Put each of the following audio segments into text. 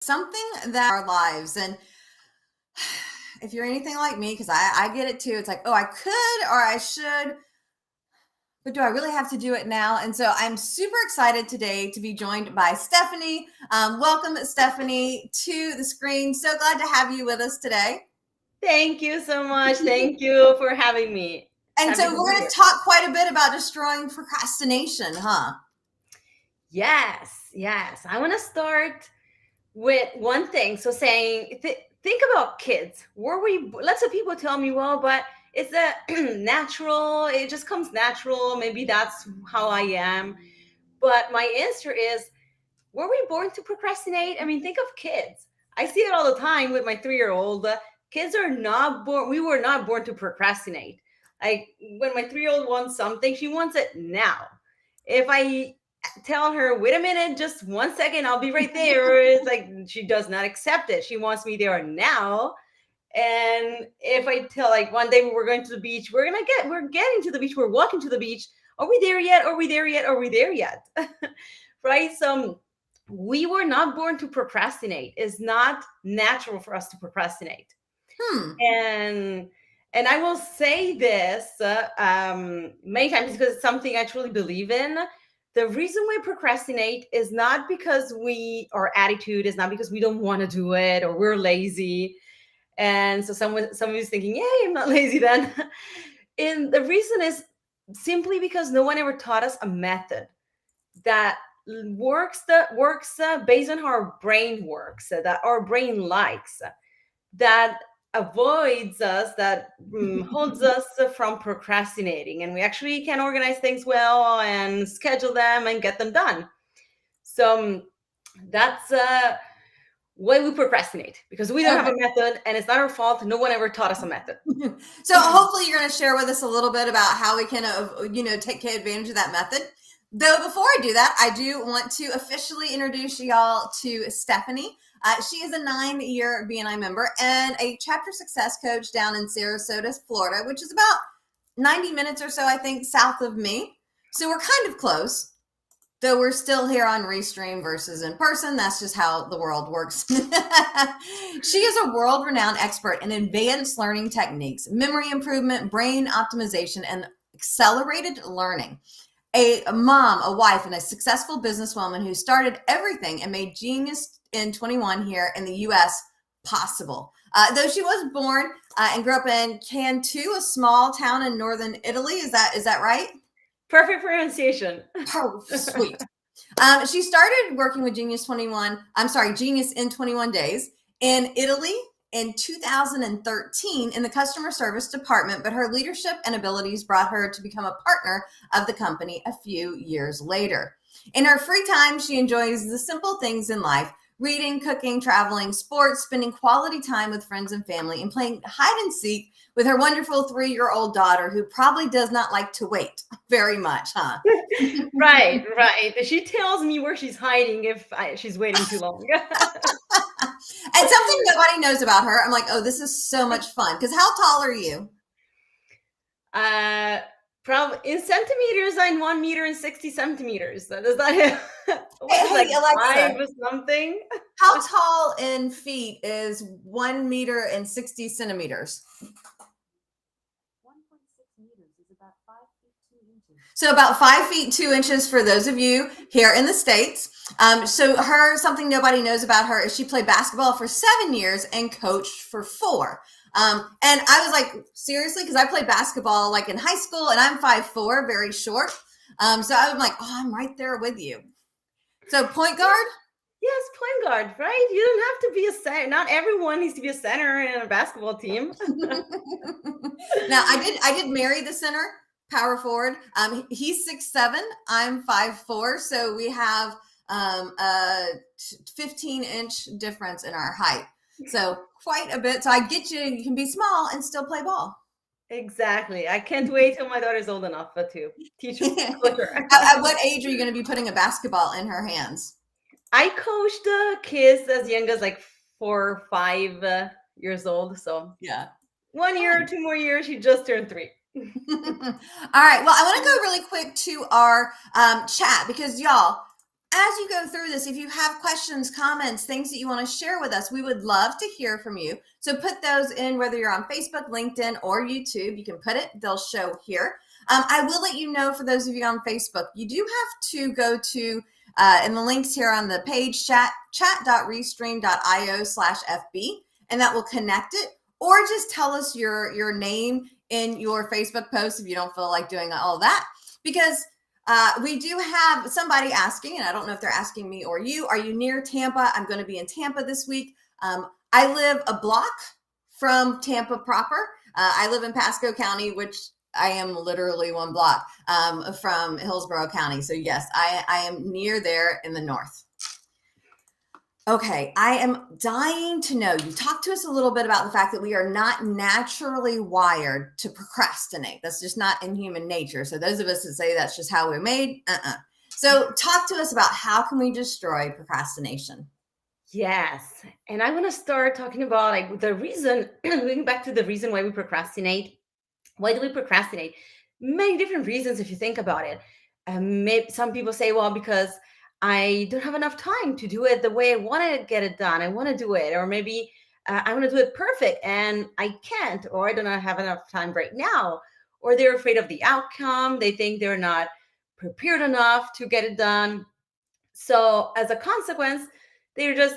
something that our lives. And if you're anything like me, because I get it too, it's like, oh, I could or I should, but do I really have to do it now? And so I'm super excited today to be joined by Stephanie. Welcome, Stephanie, to the screen. So glad to have you with us today. Thank you so much. Thank you for having me. And Happy so to we're be going here. to talk quite a bit about destroying procrastination, huh? Yes. I want to start with one thing. So saying, think about kids. Lots of people tell me, well, but it's natural. It just comes natural. Maybe that's how I am. But my answer is, were we born to procrastinate? I mean, think of kids. I see it all the time with my 3-year-old. Kids are not born. We were not born to procrastinate. Like when my 3-year-old wants something, she wants it now. If I tell her, wait a minute, just 1 second, I'll be right there, it's like she does not accept it. She wants me there now. And if I tell, like, one day we're going to the beach, we're getting to the beach, we're walking to the beach. Are we there yet? Are we there yet? Are we there yet? Right? So we were not born to procrastinate. It's not natural for us to procrastinate. And I will say this many times because it's something I truly believe in. The reason we procrastinate is not because our attitude is not because we don't want to do it or we're lazy. And so somebody's thinking, "Yay, I'm not lazy then." And the reason is simply because no one ever taught us a method that works based on how our brain works, that our brain likes, that avoids us, that holds us from procrastinating, and we actually can organize things well and schedule them and get them done. So that's why we procrastinate, because we don't have a method, and it's not our fault. No one ever taught us a method. So hopefully you're going to share with us a little bit about how we can, take advantage of that method. Though before I do that, I do want to officially introduce y'all to Stephanie. She is a 9-year BNI member and a chapter success coach down in Sarasota, Florida, which is about 90 minutes or so, I think, south of me. So we're kind of close. Though we're still here on Restream versus in person, that's just how the world works. She is a world-renowned expert in advanced learning techniques, memory improvement, brain optimization, and accelerated learning. A mom, a wife, and a successful businesswoman who started everything and made Genius in 21 here in the U.S. possible. Though she was born and grew up in Cantu, a small town in northern Italy. Is that right? Perfect pronunciation. Oh, sweet. She started working with Genius in 21 Days in Italy in 2013 in the customer service department, but her leadership and abilities brought her to become a partner of the company a few years later. In her free time, she enjoys the simple things in life: reading, cooking, traveling, sports, spending quality time with friends and family, and playing hide and seek with her wonderful 3-year-old daughter, who probably does not like to wait very much, huh? Right. She tells me where she's hiding if she's waiting too long. And something nobody knows about her, I'm like, oh, this is so much fun. Because how tall are you? Probably in centimeters, I'm 1 meter and 60 centimeters. Does that Hey, Alexa, 5 or something? how tall in feet is 1 meter and 60 centimeters? 1.6 meters is about 5 feet 2 inches. So about 5 feet 2 inches for those of you here in the States. So something nobody knows about her is she played basketball for 7 years and coached for 4. And I was like, seriously? Because I played basketball like in high school and I'm 5'4", very short. So I'm like, oh, I'm right there with you. So point guard? Yes, point guard, right? You don't have to be a center. Not everyone needs to be a center in a basketball team. Now, I did marry the center, power forward. He's 6'7", I'm 5'4", so we have a 15-inch difference in our height. So quite a bit. So I get you. You can be small and still play ball. Exactly. I can't wait till my daughter's old enough to teach her. At what age are you going to be putting a basketball in her hands? I coached kids as young as like 4 or 5 years old. So yeah, 1 year or 2 more years, she just turned 3. All right. Well, I want to go really quick to our chat because y'all, as you go through this, if you have questions, comments, things that you want to share with us, we would love to hear from you. So put those in, whether you're on Facebook, LinkedIn, or YouTube. You can put it, they'll show here. I will let you know, for those of you on Facebook, you do have to go to, and the links here on the page, chat.restream.io/FB, and that will connect it. Or just tell us your name in your Facebook post if you don't feel like doing all that, because we do have somebody asking, and I don't know if they're asking me or you, are you near Tampa? I'm going to be in Tampa this week. I live a block from Tampa proper. I live in Pasco County, which I am literally one block from Hillsborough County. So yes, I am near there in the north. Okay, I am dying to know, you talked to us a little bit about the fact that we are not naturally wired to procrastinate. That's just not in human nature. So those of us that say that's just how we're made, So talk to us about, how can we destroy procrastination? Yes. And I want to start talking about like the reason, going back to the reason why we procrastinate. Why do we procrastinate? Many different reasons if you think about it. Maybe some people say, well, because I don't have enough time to do it the way I want to get it done. I want to do it. Or maybe I want to do it perfect and I can't, or I do not have enough time right now. Or they're afraid of the outcome. They think they're not prepared enough to get it done. So as a consequence, they're just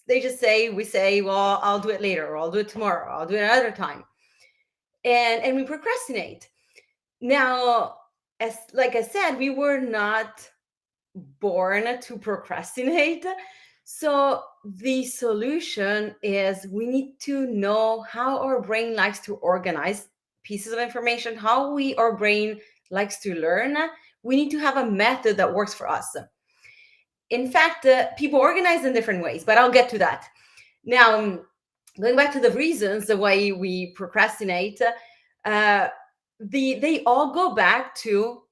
we say, well, I'll do it later, or I'll do it tomorrow, I'll do it another time. And we procrastinate. Now, as like I said, we were not born to procrastinate. So the solution is we need to know how our brain likes to organize pieces of information, how our brain likes to learn. We need to have a method that works for us. In fact, people organize in different ways, but I'll get to that. Now, going back to the reasons the way we procrastinate, they all go back to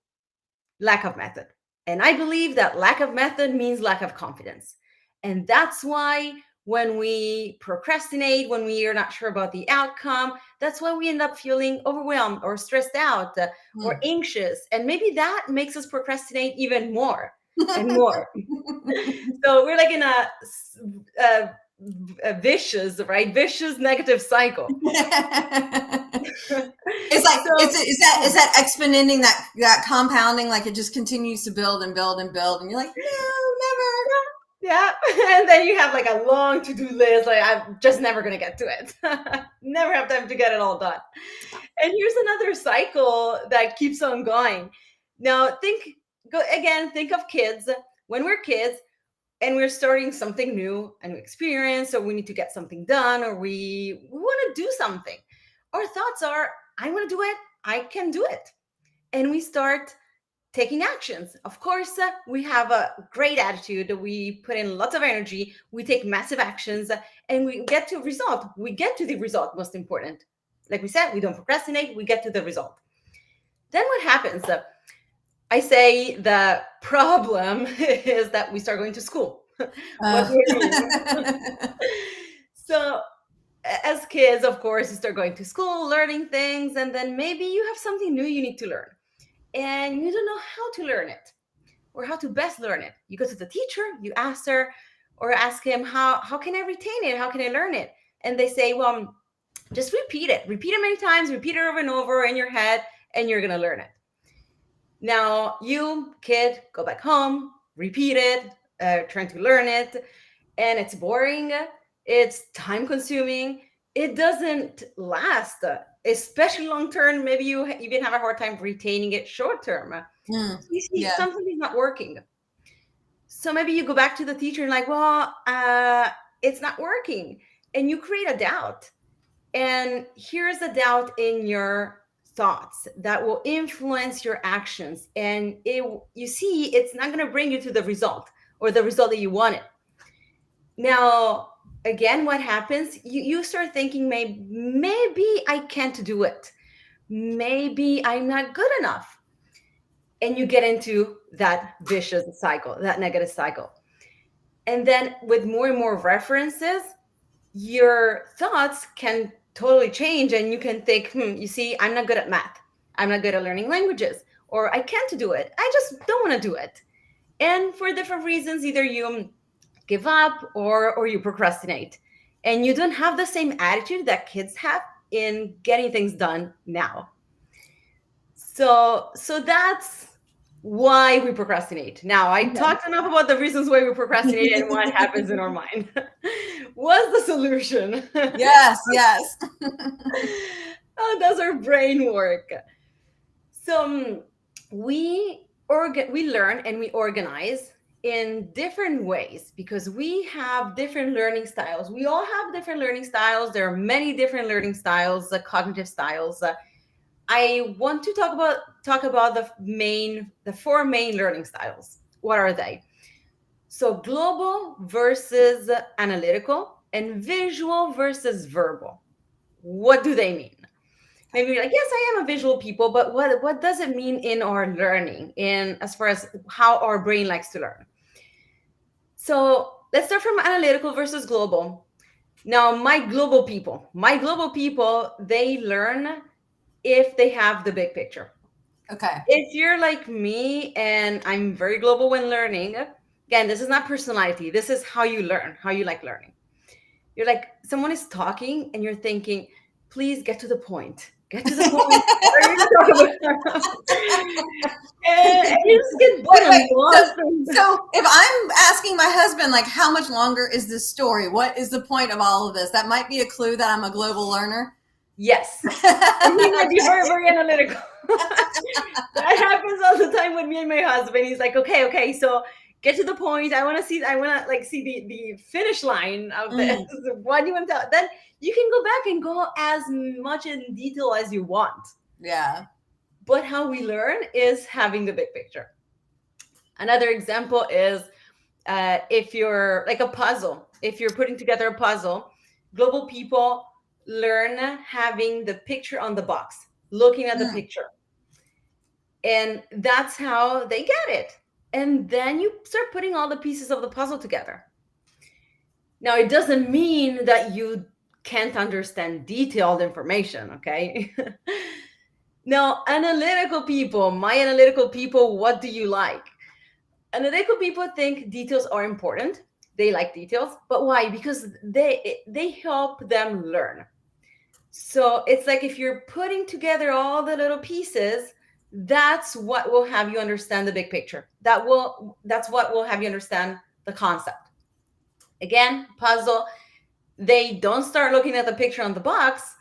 lack of method. And I believe that lack of method means lack of confidence. And that's why when we procrastinate, when we are not sure about the outcome, that's why we end up feeling overwhelmed or stressed out or anxious. And maybe that makes us procrastinate even more and more. So we're like in a vicious negative cycle. It's like, is that exponenting, that compounding, like it just continues to build and build and build, and you're like, no, never. Yeah. And then you have like a long to-do list, like I'm just never gonna get to it. Never have time to get it all done. And here's another cycle that keeps on going. Now think of kids. When we're kids and we're starting something new, a new experience, or we need to get something done, or we want to do something, our thoughts are, I want to do it, I can do it. And we start taking actions. Of course, we have a great attitude. We put in lots of energy. We take massive actions and we get to result. We get to the result, most important. Like we said, we don't procrastinate. We get to the result. Then what happens? I say the problem is that we start going to school. So as kids, of course, you start going to school, learning things, and then maybe you have something new you need to learn. And you don't know how to learn it or how to best learn it. You go to the teacher, you ask her or ask him, how can I retain it? How can I learn it? And they say, well, just repeat it many times, repeat it over and over in your head, and you're going to learn it. Now, you, kid, go back home, repeat it, trying to learn it, and it's boring, it's time consuming, it doesn't last, especially long term. Maybe you even have a hard time retaining it short term. You see, something is not working. So maybe you go back to the teacher and like, well, it's not working. And you create a doubt. And here's a doubt in your thoughts that will influence your actions. And you see, it's not going to bring you to the result or the result that you wanted. Now, again, what happens? You start thinking, maybe I can't do it. Maybe I'm not good enough. And you get into that vicious cycle, that negative cycle. And then with more and more references, your thoughts can totally change. And you can think, you see, I'm not good at math. I'm not good at learning languages, or I can't do it. I just don't want to do it. And for different reasons, either you give up or you procrastinate. And you don't have the same attitude that kids have in getting things done now. So that's why we procrastinate. Now, I talked enough about the reasons why we procrastinate and what happens in our mind. What's the solution? Yes, yes. How does our brain work? So we learn and we organize in different ways because we have different learning styles. We all have different learning styles. There are many different learning styles, cognitive styles. I want to talk about the four main learning styles. What are they? So global versus analytical and visual versus verbal. What do they mean? Maybe you're like, yes, I am a visual people, but what does it mean in our learning, in as far as how our brain likes to learn? So let's start from analytical versus global. Now, my global people, they learn if they have the big picture. Okay. If you're like me and I'm very global when learning, again, this is not personality. This is how you learn, how you like learning. You're like, someone is talking and you're thinking, please get to the point. Get to the point. What are you going to talk about? And you just get lost. So if I'm asking my husband, like, how much longer is this story? What is the point of all of this? That might be a clue that I'm a global learner. Yes. And he might be very, very analytical. That happens all the time with me and my husband. He's like, okay, so get to the point. I want to see the finish line of this. What do you want to tell? Then you can go back and go as much in detail as you want. Yeah. But how we learn is having the big picture. Another example is if you're like a puzzle, if you're putting together a puzzle, global people learn having the picture on the box, looking at the picture. And that's how they get it. And then you start putting all the pieces of the puzzle together. Now, it doesn't mean that you can't understand detailed information, okay? Now, analytical people, my analytical people, what do you like? Analytical people think details are important. They like details, but why? Because they help them learn. So it's like if you're putting together all the little pieces, that's what will have you understand the big picture. That's what will have you understand the concept. Again, puzzle, they don't start looking at the picture on the box.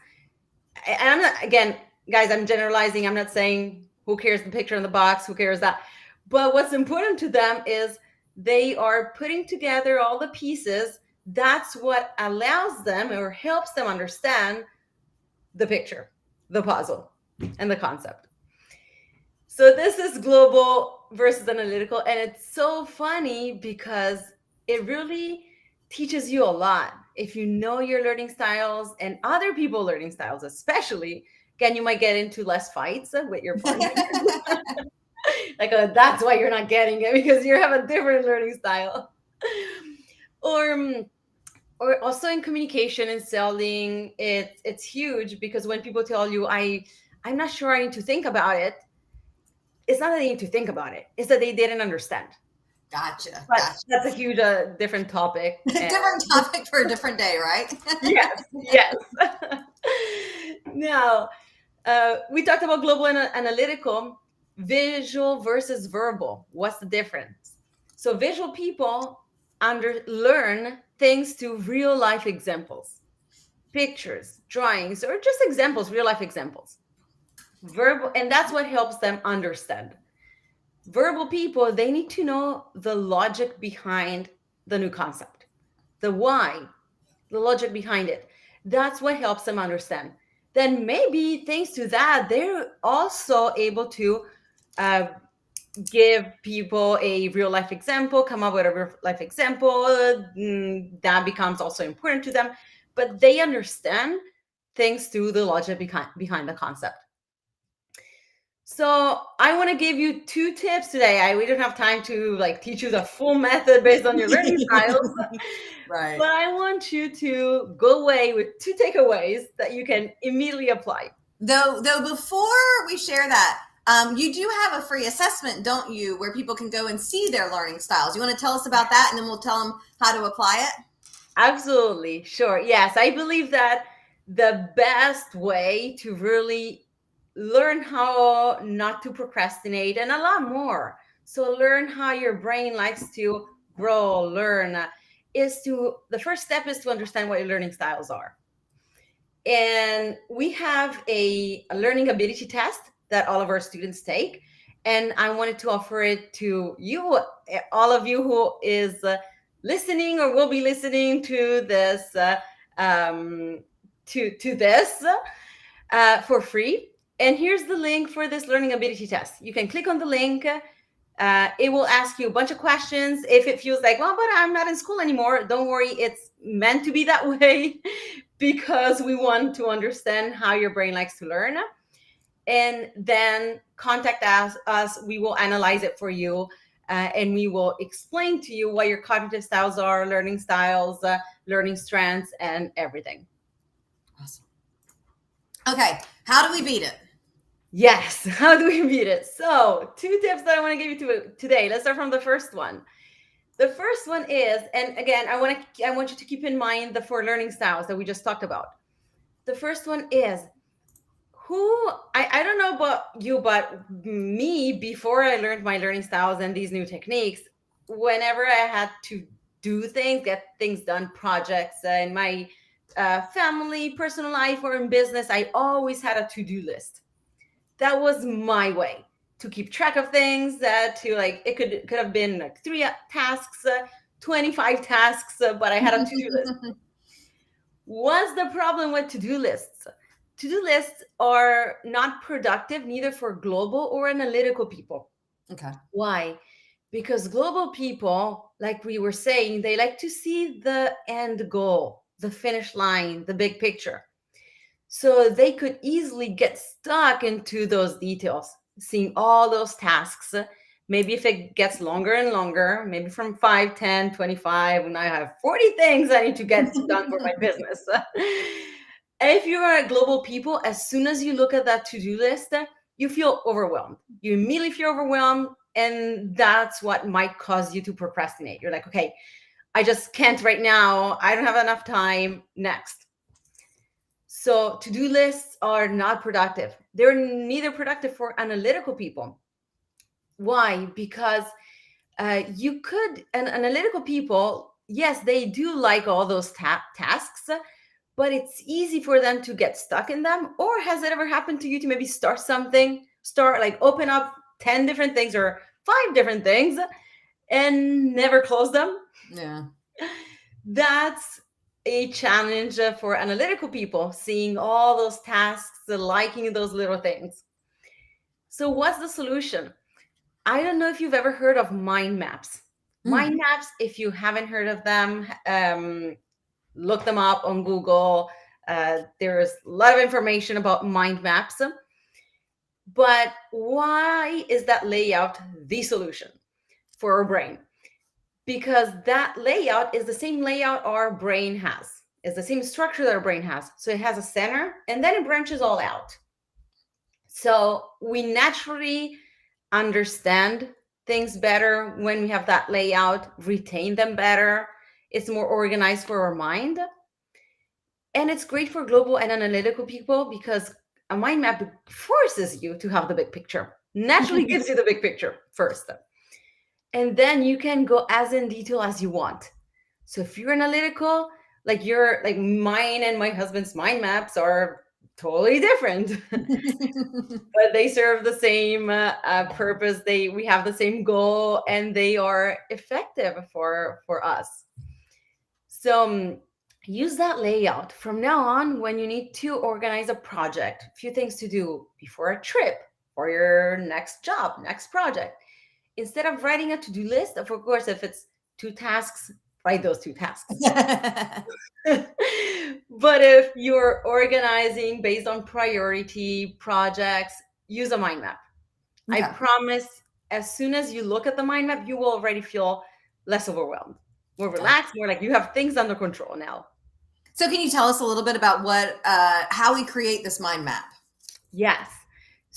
And I'm not, again, guys, I'm generalizing. I'm not saying who cares the picture on the box, who cares that. But what's important to them is they are putting together all the pieces. That's what allows them or helps them understand the picture, the puzzle, and the concept. So this is global versus analytical. And it's so funny because it really teaches you a lot. If you know your learning styles and other people learning styles, especially, again, you might get into less fights with your partner. Like, that's why you're not getting it, because you have a different learning style. Or also in communication and selling, it's huge, because when people tell you, I'm not sure, I need to think about it, it's not that they need to think about it, it's that they didn't understand. Gotcha. That's a huge different topic. Different topic for a different day, right? Yes. Now, we talked about global and analytical, visual versus verbal. What's the difference? So visual people learn things through real life examples, pictures, drawings, or just examples, real life examples. Verbal, and that's what helps them understand. Verbal people, they need to know the logic behind the new concept, the why, the logic behind it. That's what helps them understand. Then maybe thanks to that, they're also able to give people a real life example, come up with a real life example. That becomes also important to them, but they understand things through the logic behind the concept. So I want to give you 2 tips today. We don't have time to teach you the full method based on your learning styles. Right. But I want you to go away with 2 takeaways that you can immediately apply. Though before we share that, You do have a free assessment, don't you, where people can go and see their learning styles. You want to tell us about that, and then we'll tell them how to apply it? Absolutely. Sure. Yes. I believe that the best way to really learn how not to procrastinate and a lot more. So, learn how your brain likes to grow, learn, the first step is to understand what your learning styles are. And we have a learning ability test that all of our students take. And I wanted to offer it to you, all of you who is listening or will be listening to this to this for free. And here's the link for this learning ability test. You can click on the link. It will ask you a bunch of questions. If it feels like, well, but I'm not in school anymore, don't worry. It's meant to be that way because we want to understand how your brain likes to learn. And then contact us. We will analyze it for you. And we will explain to you what your cognitive styles are, learning styles, learning strengths, and everything. Awesome. Okay, how do we beat it? Yes, how do we beat it? So 2 tips that I want to give you today. Let's start from the first one. The first one is, and again, I want you to keep in mind the 4 learning styles that we just talked about. The first one is I don't know about you, but me, before I learned my learning styles and these new techniques, whenever I had to do things, get things done, projects in my family, personal life, or in business, I always had a to-do list. That was my way to keep track of things. It could have been like 3 tasks, 25 tasks, but I had a to-do list. What's the problem with to-do lists? To-do lists are not productive, neither for global or analytical people. Okay. Why? Because global people, like we were saying, they like to see the end goal, the finish line, the big picture. So they could easily get stuck into those details, seeing all those tasks. Maybe if it gets longer and longer, maybe from 5, 10, 25, and I have 40 things I need to get done for my business. If you are a global people, as soon as you look at that to-do list, you feel overwhelmed. You immediately feel overwhelmed, and that's what might cause you to procrastinate. You're like, okay, I just can't right now. I don't have enough time. Next. So to-do lists are not productive. They're neither productive for analytical people. Why? Because analytical people, yes, they do like all those tasks, but it's easy for them to get stuck in them. Or has it ever happened to you to maybe open up 10 different things or 5 different things and never close them? Yeah. That's a challenge for analytical people, seeing all those tasks, liking those little things. So what's the solution? I don't know if you've ever heard of mind maps. Mind maps, if you haven't heard of them, look them up on Google. There's a lot of information about mind maps. But why is that layout the solution for our brain? Because that layout is the same layout our brain has. It's the same structure that our brain has. So it has a center and then it branches all out. So we naturally understand things better when we have that layout, retain them better. It's more organized for our mind. And it's great for global and analytical people because a mind map forces you to have the big picture, naturally gives you the big picture first. And then you can go as in detail as you want. So if you're analytical, like mine and my husband's mind maps are totally different, but they serve the same purpose. We have the same goal, and they are effective for us. So use that layout from now on when you need to organize a project, a few things to do before a trip or your next job, next project. Instead of writing a to-do list, of course, if it's 2 tasks, write those 2 tasks. But if you're organizing based on priority projects, use a mind map. Okay. I promise, as soon as you look at the mind map, you will already feel less overwhelmed, more relaxed, more like you have things under control now. So can you tell us a little bit about how we create this mind map? Yes.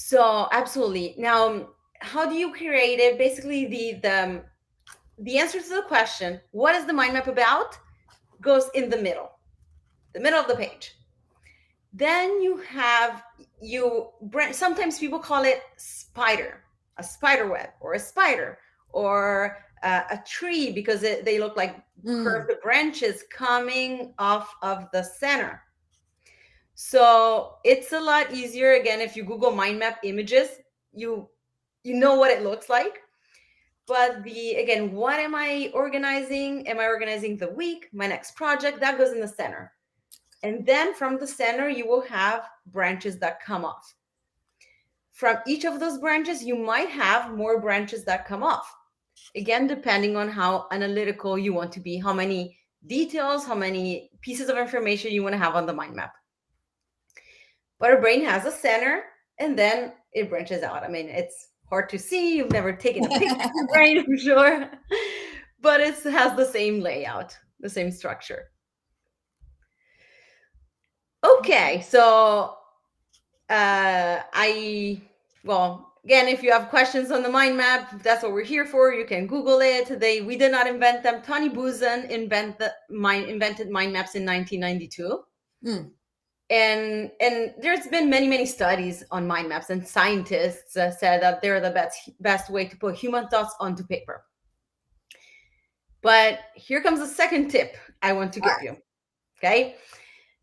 So absolutely. Now, how do you create it? Basically, the answer to the question, what is the mind map about, goes in the middle of the page. Then you have sometimes people call it a spider web, or a spider, or a tree, because they look like curved branches coming off of the center. So it's a lot easier. Again, if you Google mind map images, you know what it looks like. But again, what am I organizing? Am I organizing the week, my next project? That goes in the center. And then from the center, you will have branches that come off. From each of those branches, you might have more branches that come off. Again, depending on how analytical you want to be, how many details, how many pieces of information you want to have on the mind map. But our brain has a center, and then it branches out. I mean, it's hard to see. You've never taken a picture of your brain, I'm sure. But it has the same layout, the same structure. Okay, so again, if you have questions on the mind map, that's what we're here for. You can Google it. We did not invent them. Tony Buzan invented mind maps in 1992. And there's been many studies on mind maps, and scientists said that they're the best way to put human thoughts onto paper. But here comes the second tip I want to give you. Okay.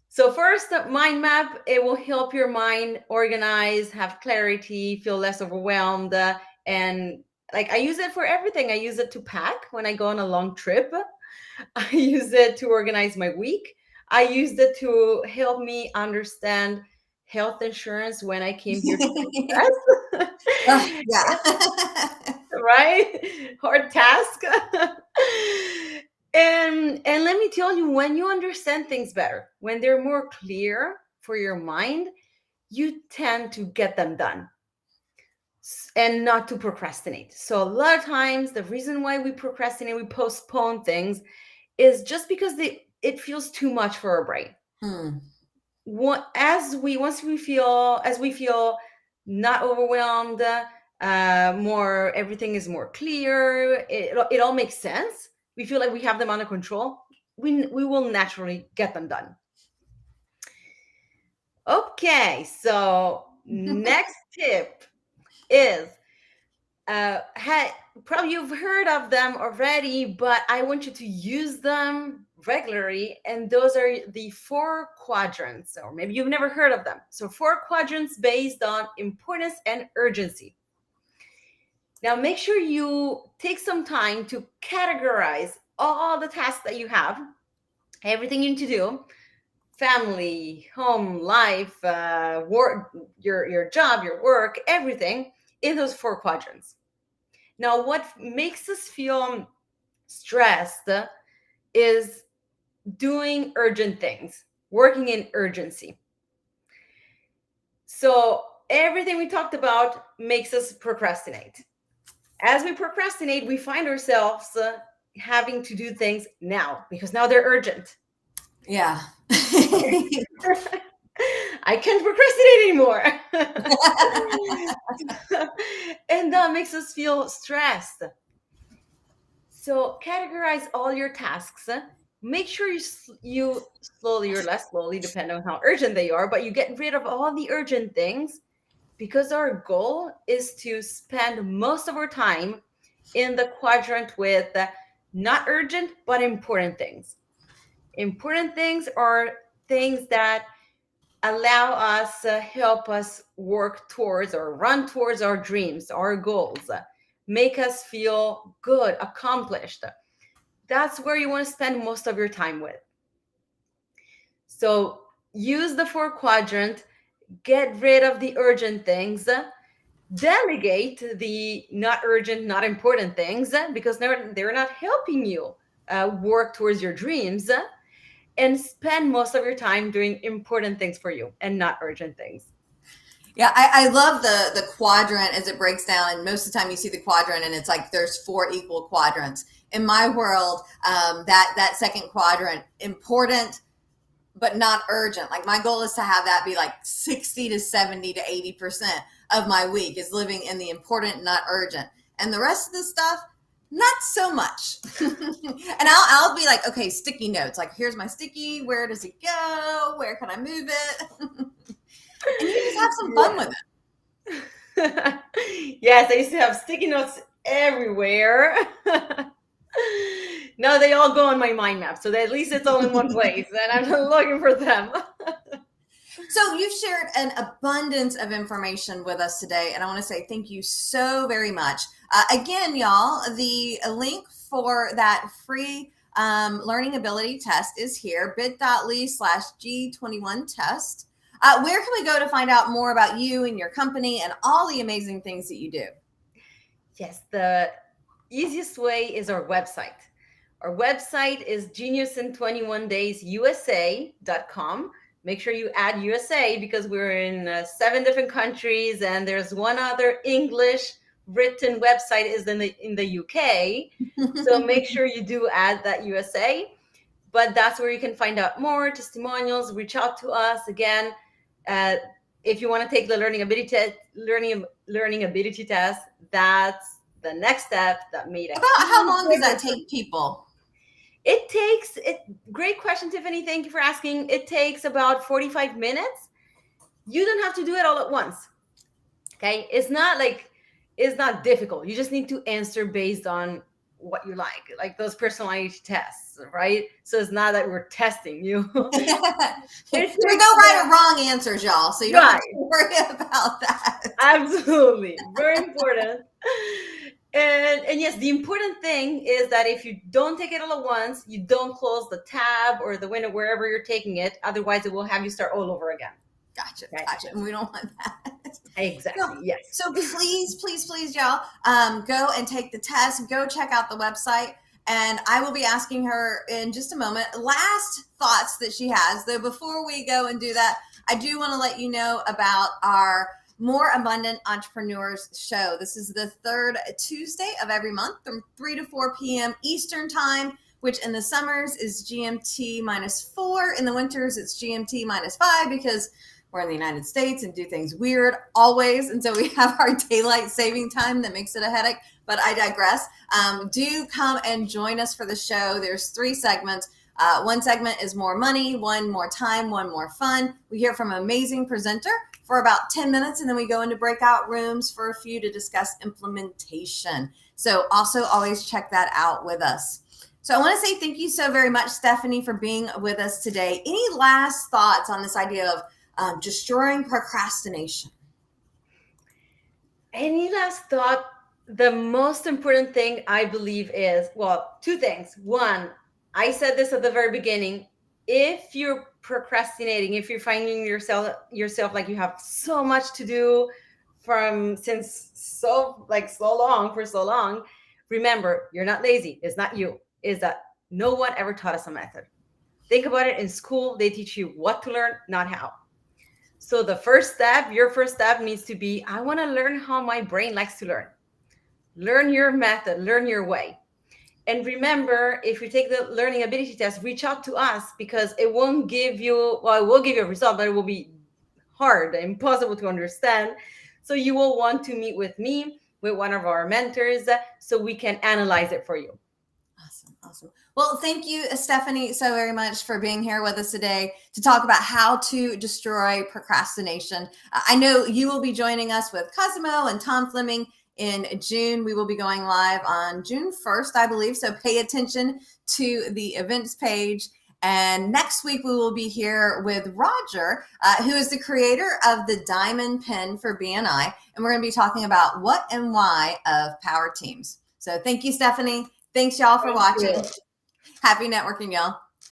So first, mind map, it will help your mind organize, have clarity, feel less overwhelmed. And like, I use it for everything. I use it to pack when I go on a long trip. I use it to organize my week. I used it to help me understand health insurance when I came here to the US. Yeah. Right? Hard task. And let me tell you, when you understand things better, when they're more clear for your mind, you tend to get them done and not to procrastinate. So a lot of times, the reason why we procrastinate, we postpone things, is just because it feels too much for our brain. As we feel not overwhelmed, everything is more clear, it all makes sense, we feel like we have them under control, we will naturally get them done. Okay, so next tip is probably you've heard of them already, but I want you to use them regularly. And those are the 4 quadrants, or maybe you've never heard of them. So 4 quadrants based on importance and urgency. Now, make sure you take some time to categorize all the tasks that you have, everything you need to do, family, home, life, work, your job, your work, everything, in those 4 quadrants. Now, what makes us feel stressed is doing urgent things, working in urgency. So everything we talked about makes us procrastinate. As we procrastinate, we find ourselves having to do things now, because now they're urgent. Yeah. I can't procrastinate anymore. And that makes us feel stressed. So categorize all your tasks. Make sure you slowly or less slowly, depending on how urgent they are, but you get rid of all the urgent things, because our goal is to spend most of our time in the quadrant with not urgent, but important things. Important things are things that allow us, help us work towards or run towards our dreams, our goals, make us feel good, accomplished. That's where you want to spend most of your time with. So use the 4 quadrant, get rid of the urgent things, delegate the not urgent, not important things, because they're not helping you work towards your dreams, and spend most of your time doing important things for you and not urgent things. Yeah, I love the quadrant as it breaks down. And most of the time you see the quadrant and it's like there's 4 equal quadrants. In my world, that second quadrant, important, but not urgent. Like my goal is to have that be like 60 to 70 to 80% of my week is living in the important, not urgent. And the rest of the stuff, not so much. And I'll be like, okay, sticky notes. Like, here's my sticky. Where does it go? Where can I move it? And you just have some fun with it. Yes, I used to have sticky notes everywhere. Now they all go on my mind map, so that at least it's all in one place, and I'm not looking for them. So you've shared an abundance of information with us today, and I want to say thank you so very much. Again, y'all, the link for that free learning ability test is here, bit.ly/G21test. Where can we go to find out more about you and your company and all the amazing things that you do? Yes, the easiest way is our website. Our website is geniusin21daysusa.com. Make sure you add USA because we're in 7 different countries, and there's one other English written website is in the UK. So make sure you do add that USA. But that's where you can find out more testimonials. Reach out to us again. If you want to take the learning ability test, that's the next step that made it. About how long does that take people? It takes great question, Tiffany. Thank you for asking. It takes about 45 minutes. You don't have to do it all at once. Okay. It's not difficult. You just need to answer based on what you like those personality tests, right? So it's not that we're testing you. There's no right or wrong answers, y'all. So you don't have to worry about that. Absolutely. Very important. And yes, the important thing is that if you don't take it all at once, you don't close the tab or the window wherever you're taking it. Otherwise, it will have you start all over again. Gotcha. Gotcha. And we don't want that. Exactly. So, yes. So please, y'all, go and take the test. Go check out the website. And I will be asking her in just a moment last thoughts that she has. Though before we go and do that, I do want to let you know about our More Abundant Entrepreneurs show. This is the third Tuesday of every month from 3 to 4 p.m. Eastern time, which in the summers is GMT -4. In the winters, it's GMT -5 because we're in the United States and do things weird always. And so we have our daylight saving time that makes it a headache, but I digress. Do come and join us for the show. There's 3 segments. One segment is more money, one more time, one more fun. We hear from an amazing presenter for about 10 minutes, and then we go into breakout rooms for a few to discuss implementation. So also always check that out with us. So I want to say thank you so very much, Stephanie, for being with us today. Any last thoughts on this idea of destroying procrastination? Any last thought? The most important thing I believe is, 2 things. One, I said this at the very beginning. If you're procrastinating, if you're finding yourself like you have so much to do for so long, remember, you're not lazy. It's not you. Is that no one ever taught us a method. Think about it. In school, they teach you what to learn, not how. So the your first step needs to be, I want to learn how my brain likes to learn. Learn your method, learn your way. And remember, if you take the learning ability test, reach out to us because it won't give you, it will give you a result, but it will be hard, impossible to understand. So you will want to meet with me, with one of our mentors, so we can analyze it for you. Awesome. Well, thank you, Stephanie, so very much for being here with us today to talk about how to destroy procrastination. I know you will be joining us with Cosimo and Tom Fleming in June. We will be going live on June 1st, I believe. So pay attention to the events page. And next week, we will be here with Roger, who is the creator of the Diamond Pen for BNI. And we're going to be talking about what and why of power teams. So thank you, Stephanie. Thanks, y'all, for watching. Happy networking, y'all.